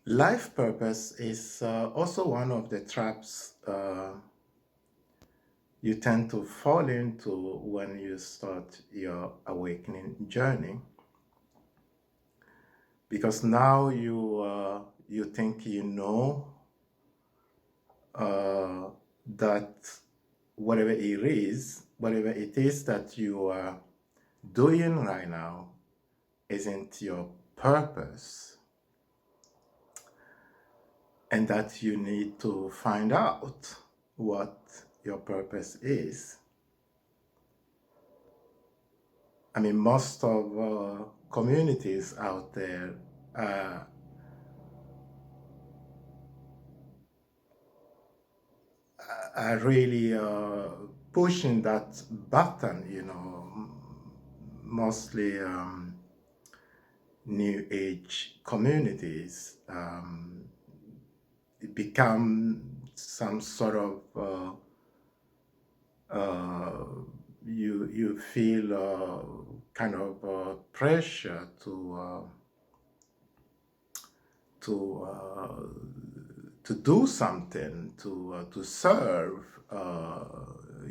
Life purpose is also one of the traps you tend to fall into when you start your awakening journey, because now you think you know uh, that whatever it is that you are doing right now isn't your purpose, and that you need to find out what your purpose is. I mean, most of communities out there uh, are really pushing that button, mostly New Age communities. It become some sort of uh, you feel kind of pressure to to do something, to serve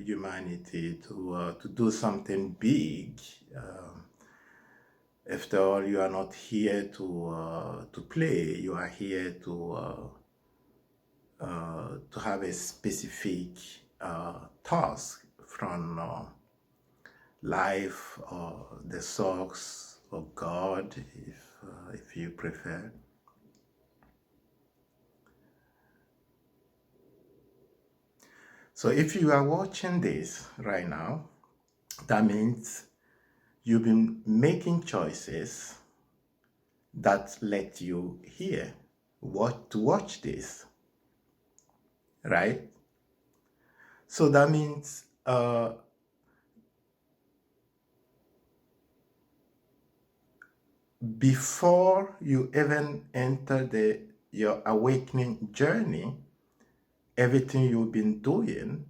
humanity, to do something big. After all, you are not here to play. You are here to have a specific task from life or the source or God, if you prefer. So if you are watching this right now, that means you've been making choices that let you here what to watch this, right? So that means before you even enter your awakening journey, everything you've been doing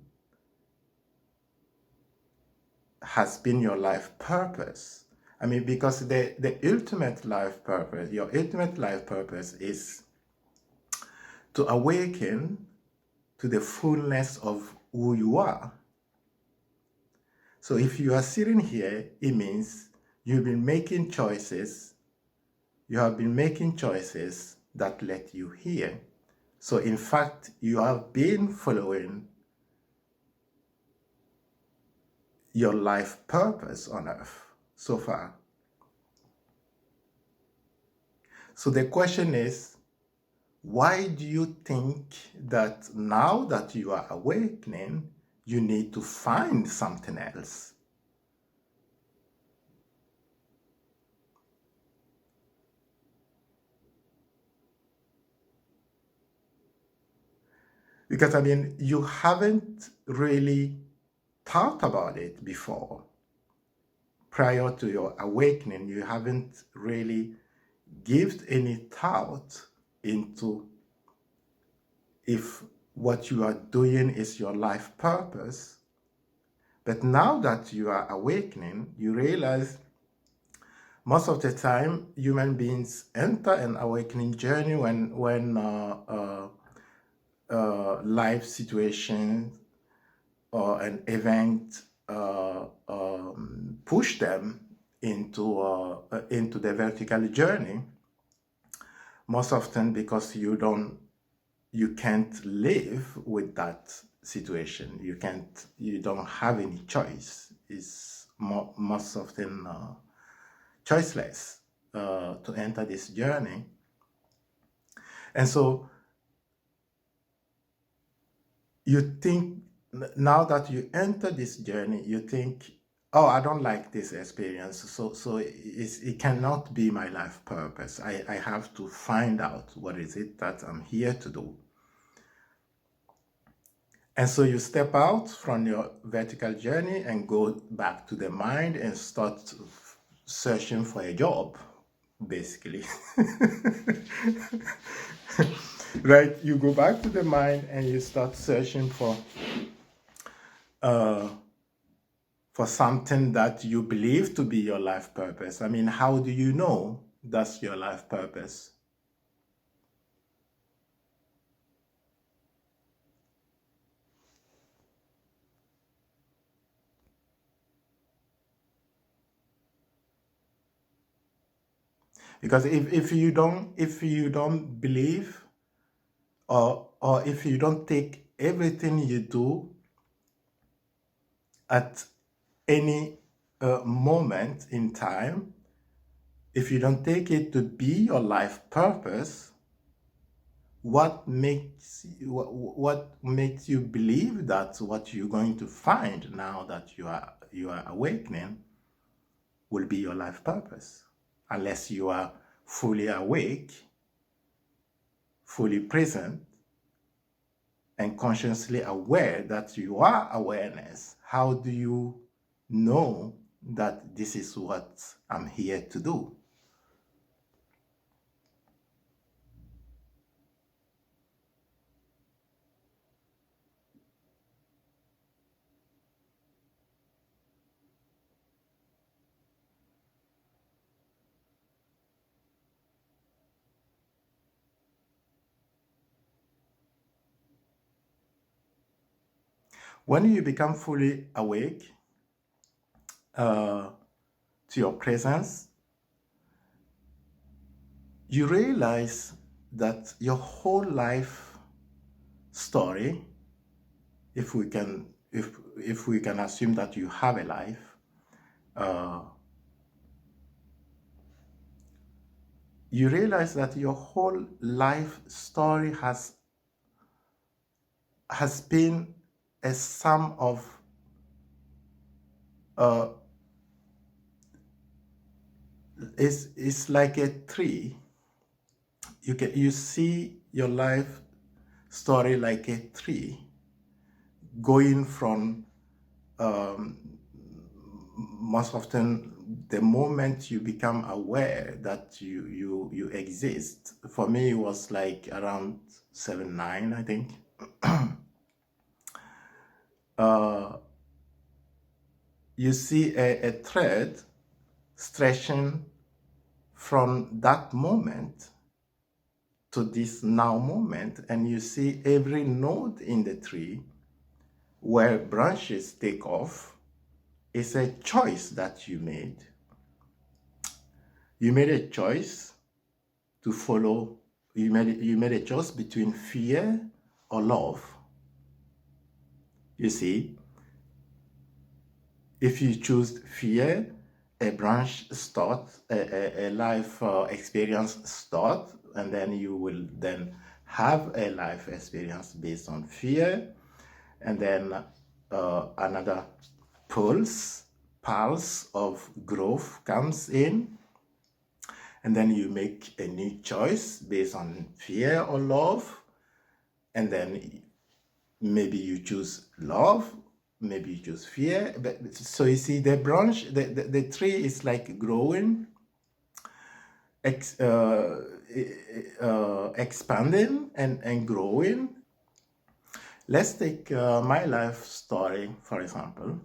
has been your life purpose. I mean, because the ultimate life purpose, your ultimate life purpose is to awaken to the fullness of who you are. So if you are sitting here, it means you've been making choices. You have been making choices that led you here. So in fact, you have been following your life purpose on earth so far. So the question is, why do you think that now that you are awakening, you need to find something else? Because I mean, you haven't really thought about it before. Prior to your awakening, you haven't really given any thought into if what you are doing is your life purpose. But now that you are awakening, you realize most of the time human beings enter an awakening journey when life situation or an event push them into the vertical journey. Most often because you can't live with that situation. You don't have any choice. It's most often choiceless to enter this journey. And so you think, now that you enter this journey, you think, oh, I don't like this experience, so it cannot be my life purpose. I have to find out what is it that I'm here to do. And so you step out from your vertical journey and go back to the mind and start searching for a job, basically. Right? You go back to the mind and you start searching for something that you believe to be your life purpose. I mean, how do you know that's your life purpose? Because if you don't believe, or if you don't take everything you do at any moment in time, if you don't take it to be your life purpose, what makes you believe that what you're going to find now that you are awakening will be your life purpose, unless you are fully awake, fully present, and consciously aware that you are awareness. How do you know that this is what I'm here to do? When you become fully awake to your presence, you realize that your whole life story, if we can assume that you have a life, uh, you realize that your whole life story has been a sum of uh, it's like a tree. You see your life story like a tree going from um, most often the moment you become aware that you exist. For me, it was like around 7, 9, I think. uh, you see a thread stretching from that moment to this now moment, and you see every node in the tree where branches take off is a choice that you made. You made a choice to follow. You made a choice between fear or love. You see, if you choose fear, a branch start, a life experience start, and then you will then have a life experience based on fear, and then another pulse of growth comes in, and then you make a new choice based on fear or love, and then maybe you choose love, maybe you choose fear. But so you see, the branch, the tree is like growing, expanding and growing. Let's take my life story, for example.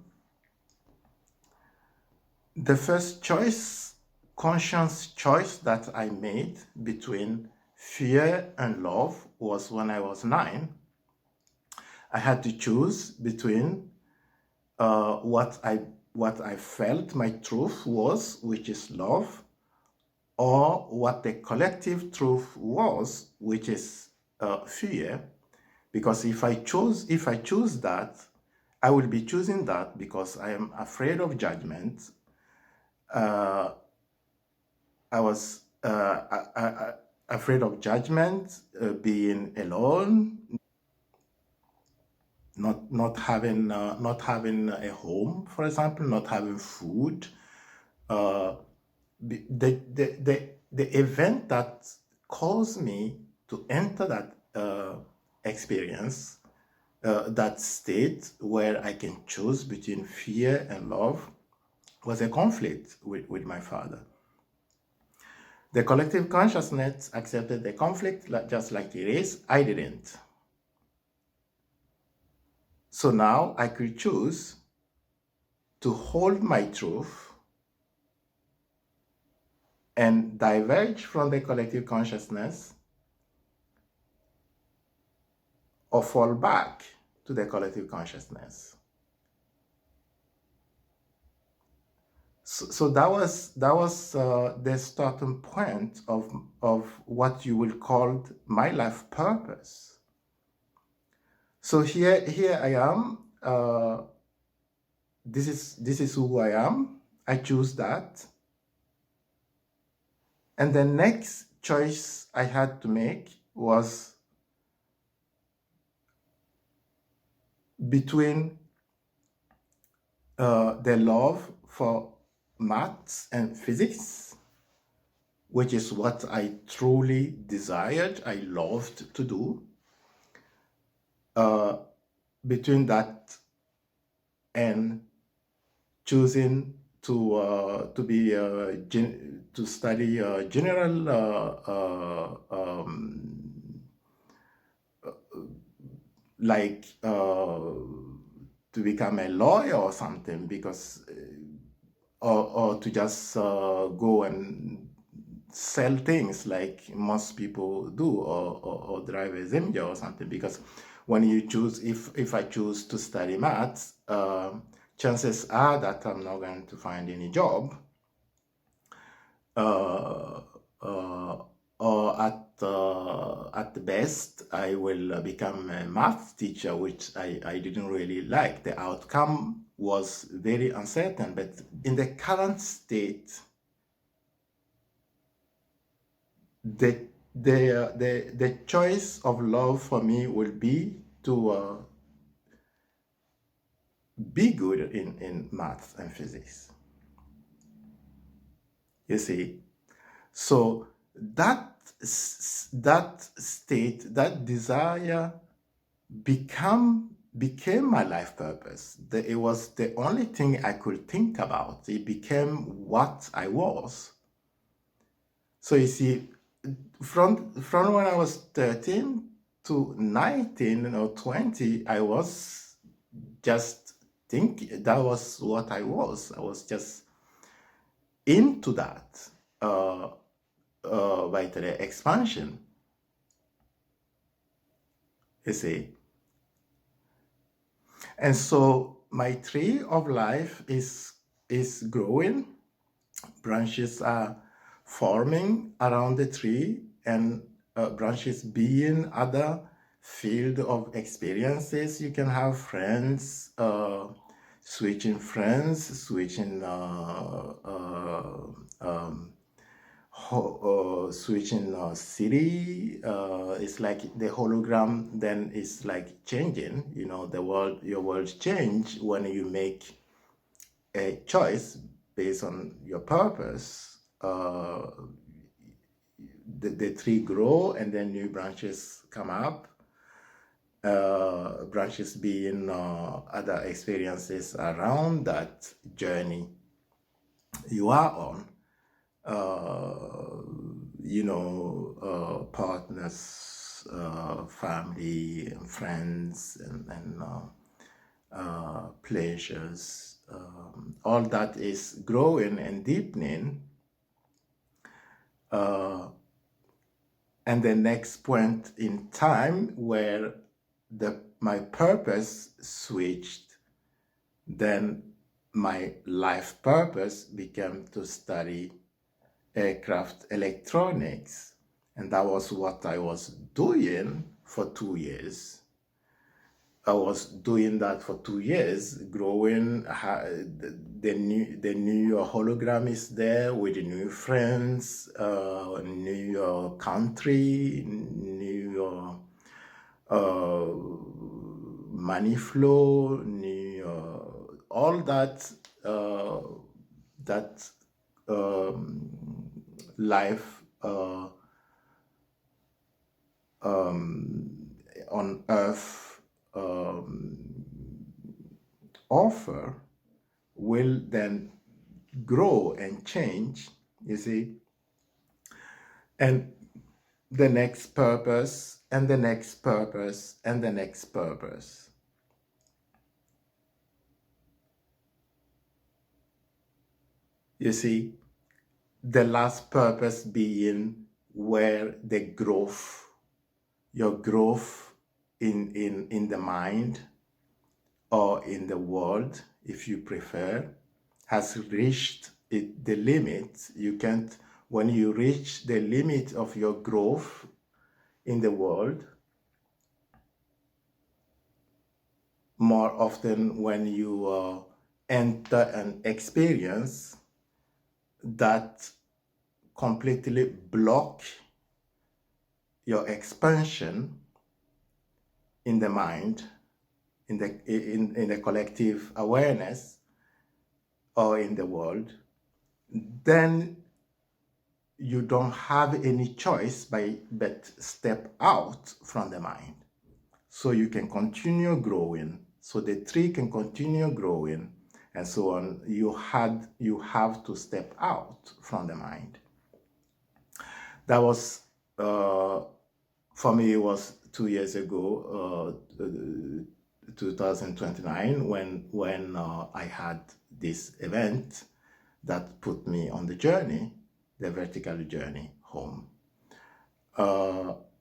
The first choice, conscious choice that I made between fear and love was when I was 9. I had to choose between what I felt my truth was, which is love, or what the collective truth was, which is fear. Because if I choose that, I will be choosing that because I am afraid of judgment. I was afraid of judgment, being alone, not having a home, for example, not having food. The event that caused me to enter that experience, that state where I can choose between fear and love, was a conflict with my father. The collective consciousness accepted the conflict just like it is. I didn't. So now I could choose to hold my truth and diverge from the collective consciousness, or fall back to the collective consciousness. So that was the starting point of what you will call my life purpose. So here I am. This is who I am. I choose that. And the next choice I had to make was between the love for maths and physics, which is what I truly desired, I loved to do, between that and choosing to study general like to become a lawyer or something, because or to just go and sell things like most people do, or drive a Zemja or something. Because when you choose, if I choose to study maths, chances are that I'm not going to find any job, or at the best I will become a math teacher, which I didn't really like. The outcome was very uncertain. But in the current state, the choice of love for me will be to be good in maths and physics. You see, so that state, that desire became my life purpose. It was the only thing I could think about. It became what I was. So you see, from when I was 13 to 19 or 20, I was just thinking that was what I was. I was just into that vital expansion. You see, and so my tree of life is growing. Branches are forming around the tree, and branches being other field of experiences. You can have friends, switching friends, switching switching city. It's like the hologram then is like changing. Your world change when you make a choice based on your purpose. The tree grow, and then new branches come up. Branches being other experiences around that journey you are on. Partners, family, and friends, and pleasures. All that is growing and deepening. And the next point in time where my purpose switched, then my life purpose became to study aircraft electronics. And that was what I was doing for 2 years. I was doing that for 2 years, growing. The new hologram is there with the new friends, new country, new money flow, new all that life on earth offer will then grow and change, you see. And the next purpose, and the next purpose, and the next purpose. You see, the last purpose being where the growth, your growth in the mind or in the world, if you prefer, has reached the limit. You can't, when you reach the limit of your growth in the world, more often when you enter an experience that completely block your expansion in the mind, in the collective awareness, or in the world, then you don't have any choice but step out from the mind. So you can continue growing, so the tree can continue growing, and so on. You have to step out from the mind. That was, for me, it was 2 years ago, 2029, when I had this event that put me on the journey, the vertical journey home.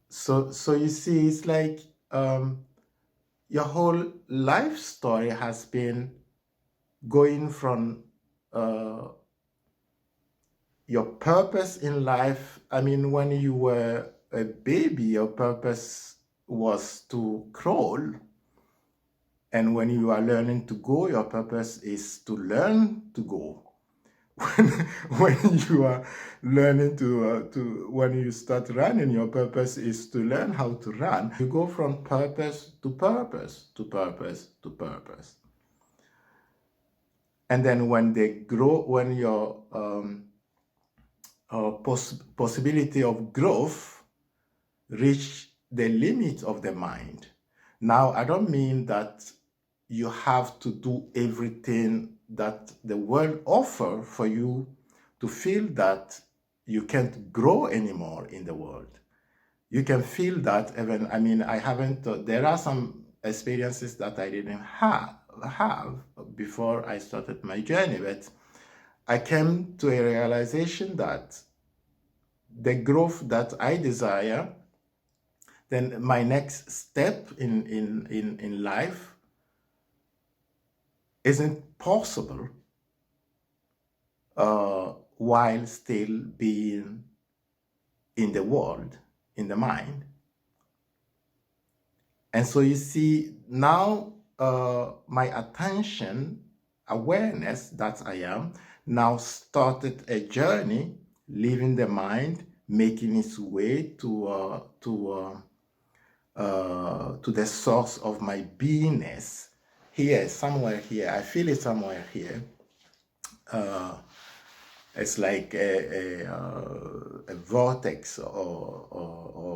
So you see, it's like your whole life story has been going from your purpose in life. I mean, when you were a baby, your purpose was to crawl. And when you are learning to go, your purpose is to learn to go. When you are learning when you start running, your purpose is to learn how to run. You go from purpose to purpose to purpose to purpose. And then when they grow, when your possibility of growth reach the limit of the mind. Now, I don't mean that you have to do everything that the world offers for you to feel that you can't grow anymore in the world. You can feel that even, I mean, I haven't, there are some experiences that I didn't have before I started my journey, but I came to a realization that the growth that I desire, then my next step in life isn't possible while still being in the world, in the mind. And so you see, now my attention, awareness that I am, now started a journey, leaving the mind, making its way to the source of my beingness. Here, somewhere here, I feel it somewhere here. It's like a vortex or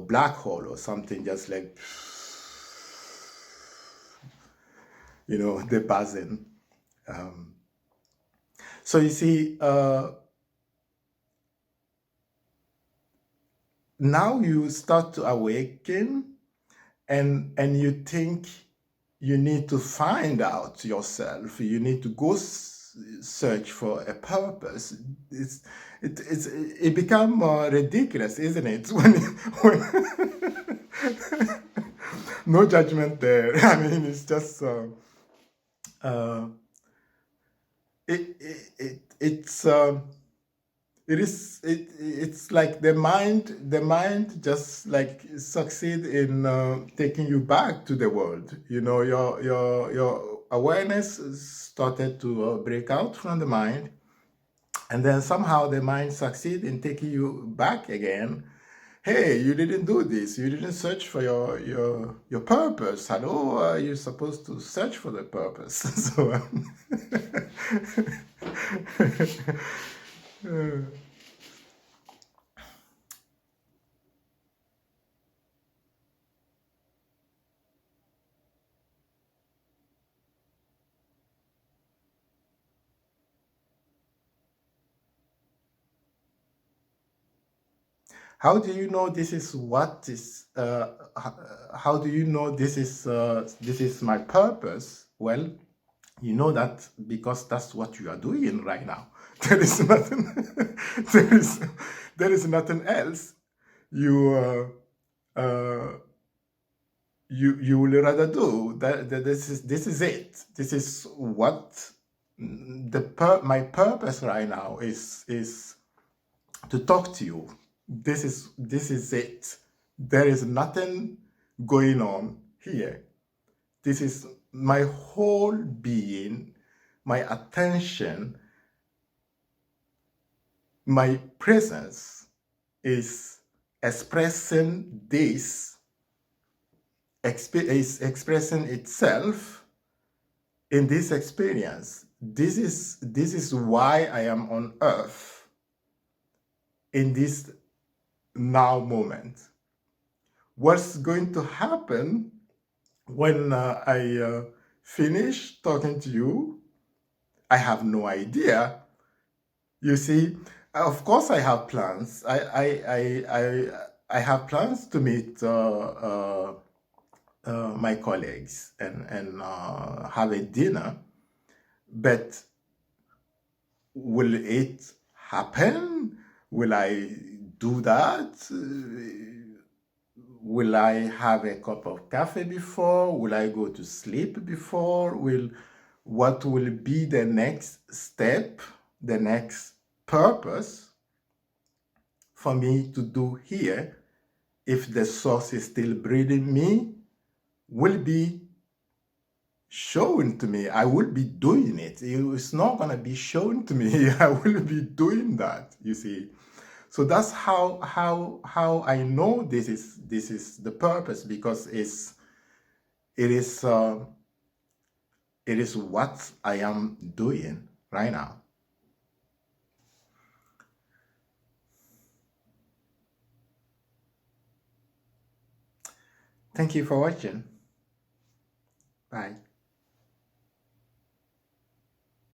black hole or something, just like, you know, the buzzing. So you see, now you start to awaken, and you think you need to find out yourself. You need to go search for a purpose. It become ridiculous, isn't it? When no judgment there. I mean, it's just it's like the mind just like succeed in taking you back to the world. You know, your awareness started to break out from the mind, and then somehow the mind succeed in taking you back again. Hey, you didn't do this. You didn't search for your purpose. Hello, you're supposed to search for the purpose. So how do you know this is what is? How do you know this is my purpose? Well, you know that because that's what you are doing right now. There is nothing. There is nothing else. You you will rather do that. This is it. This is what my purpose right now is to talk to you. This is it. There is nothing going on here. This is my whole being, my attention, my presence is expressing this, is expressing itself in this experience. This is why I am on earth in this now moment. What's going to happen when I finish talking to you? I have no idea. You see, of course, I have plans. I have plans to meet my colleagues and have a dinner. But will it happen? Will I do that? Will I have a cup of coffee before? Will I go to sleep before? What will be the next step, the next purpose for me to do here if the source is still breathing me will be shown to me. I will be doing it. It's not going to be shown to me. I will be doing that, you see. So that's how I know this is the purpose, because it is what I am doing right now. Thank you for watching. Bye.